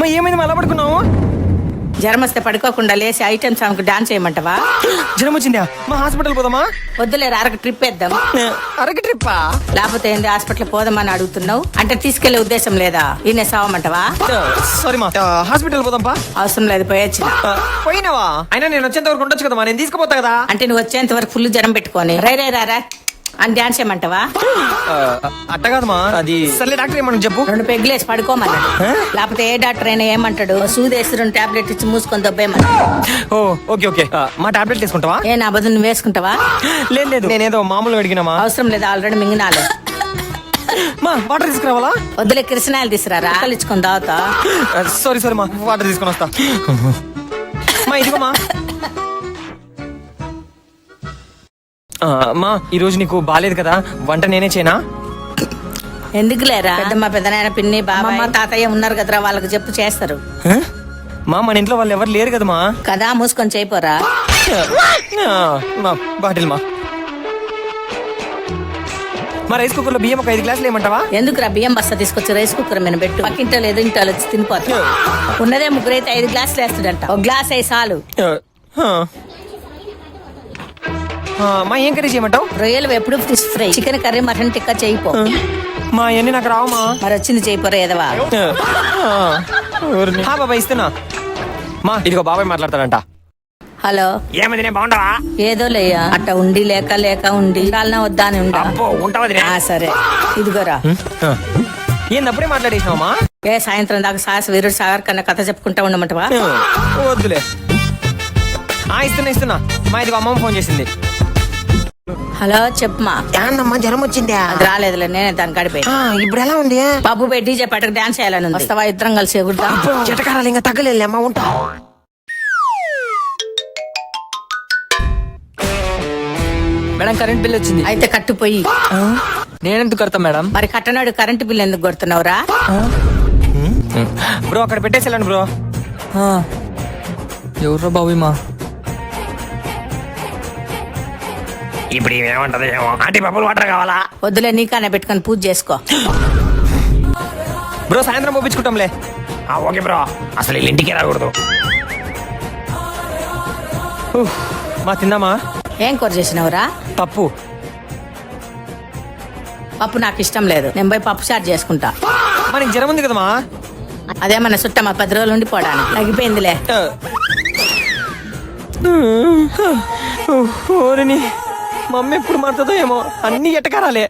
అమ్మ ఏమైంది అలా పడుకున్నావు? జ్వరం వస్తే పడుకోకుండా లేచి ఐటమ్ సాంగ్ డాన్స్ చేయమంటావా? జ్వరం వచ్చిందా? మా హాస్పిటల్ పోదామా? వద్దులేరు, అరకు ట్రిప్ వేద్దాం. అరగ ట్రిప్పా? లేకపోతే ఏంది హాస్పిటల్ పోదామని అడుగుతున్నావు? అంటే తీసుకెళ్లే ఉద్దేశం లేదా? ఈయన సావమంటావా? సారీ మా, హాస్పిటల్ పోదాంపా. అవసరం లేదు, పోయొచ్చిన. పోయినావా? అయినా నేను వచ్చేంత వరకు ఉండొచ్చు కదా, నేను తీసుకుపోతా కదా. అంటే నువ్వు వచ్చేంత వరకు ఫుల్ జ్వరం పెట్టుకొని రే అని డాన్స్ చేయమంటావా? అట్ట కాదమ్మా, అది సర్లే డాక్టర్ ఏమన్నా చెప్పు. 2 పెగ్గులేసి పడుకోమన్నాడు. లేకపోతే ఏ డాక్టర్ అయినా ఏమంటాడు? సూదేసి 2 టాబ్లెట్ ఇచ్చి మూసుకొని దొబ్బేమన్నాడు. ఓ ఓకే ఓకే, మా టాబ్లెట్ తీసుకుంటావా? ఏ నా బదులు నువ్వు వేసుకుంటావా? లేదు, నేనేదో మామూలుగా అడిగినామా. అవసరం లేదు, ఆల్రెడీ మింగినాలే. మా వాటర్ తీసుకురావాలా? వద్దులే, కిరసనాయలు తీసుకురారా, ఇచ్చుకొని తాగుతా. సారీ మా, వాటర్ తీసుకొని వస్తా. మా ఇదిగోమా. మా ఈ రోజు నీకు బాలేదు కదా, వంట నేనే చేయనా? ఎందుకు లేరా, పెద్దమ్మ పెద్దనాయన పిన్ని బాబమ్మ తాతయ్య ఉన్నారు కదరా, వాళ్ళకి చెప్పు చేస్తారు. మా మన ఇంట్లో వాళ్ళు ఎవరు లేరు కదమ్మా. కదా, మూసుకొని చేయిపోరా. మా బాటిల్ మా రైస్ కుక్కర్ లో బియ్యం ఒక 5 గ్లాసులు ఏమంటావా? ఎందుకురా, బియ్యం బస్తా తీసుకొచ్చి రైస్ కుక్కర్ మీద పెట్టు. పక్కింటో లేదు ఇంట్లో వచ్చి తినిపోతా. ఉన్నదే 3 అయితే 5 గ్లాసులు వేస్తాడంట. 1 గ్లాస్ అయి చాలు. మా ఏం కర్రీ చేయమంటావు? రొయ్యలు ఎప్పుడు fish fry, chicken curry, mutton tikka చేయిపో. మా అన్ని నాకు రావమ్మా. మరి వచ్చింది చేయిపోరా ఎదవా. బాబాయ్ ఇస్తున్నా. మా ఇదిగో బాబాయ్ మాట్లాడతాడంట. హలో, ఏమైంది, నేను బాగుంటావా? ఏదో లేయా, అట్ట ఉండి లేక ఉండి కాలనా వద్దా అని ఉంటావా? సరే ఇదిగోరా. ఏందప్పుడే మాట్లాడేసినావమ్మా? ఏ సాయంత్రం దాకా సాహస వీరుడు సాగర్ కన్నా కథ చెప్పుకుంటా ఉండమంటవా? వద్దులే. ఇస్తున్నా. మా ఇదిగో అమ్మమ్మ ఫోన్ చేసింది. హలో చెప్పమా. ఏందమ్మా జ్వరం వచ్చిందా? అది రాలేదులే, నేనే దాని గడిపోయి. ఇప్పుడు ఎలా ఉంది? బాబు పెట్టి డీజే పట్టకు డాన్స్ చేయాలని ఉంది. వస్తావా? ఇద్దరం కలిసి ఎగురుతా. చెటకారాలు ఇంకా తగ్గలేమ్మా, ఉంటా. మేడం కరెంట్ బిల్ వచ్చింది. అయితే కట్టుపోయి. నేనెందుకు కడతా మేడం? మరి కట్టనాడు కరెంటు బిల్ ఎందుకు కొడుతున్నావురా? బ్రో అక్కడ పెట్టేసేలాను బ్రో. ఎవర్రా బాబు మా? ఇప్పుడు ఏమంటది ఆంటీ, బబ్బులు వాటర్ కావాలా? వద్దులే, నీకన్నా పెట్టుకొని పూజ చేసుకో. బ్రో సాయంత్రం పంపించుకుంటాంలే. ఓకే బ్రో, అసలు ఇంటికి రాకూడదు. మా తిందామా? ఏం కూర చేసినవురా? పప్పు. పప్పు నాకు ఇష్టం లేదు, నేను పోయి పప్పు చారు చేసుకుంటా. మనకి జ్వరం ఉంది కదమ్మా. అదేమన్నా చుట్టమా, 10 రోజులు ఉండిపోవడానికి. తగ్గిపోయిందిలే. ఓరిని, మమ్మీ ఎప్పుడు మారుతుందో ఏమో, అన్ని ఎట్టకారాలే.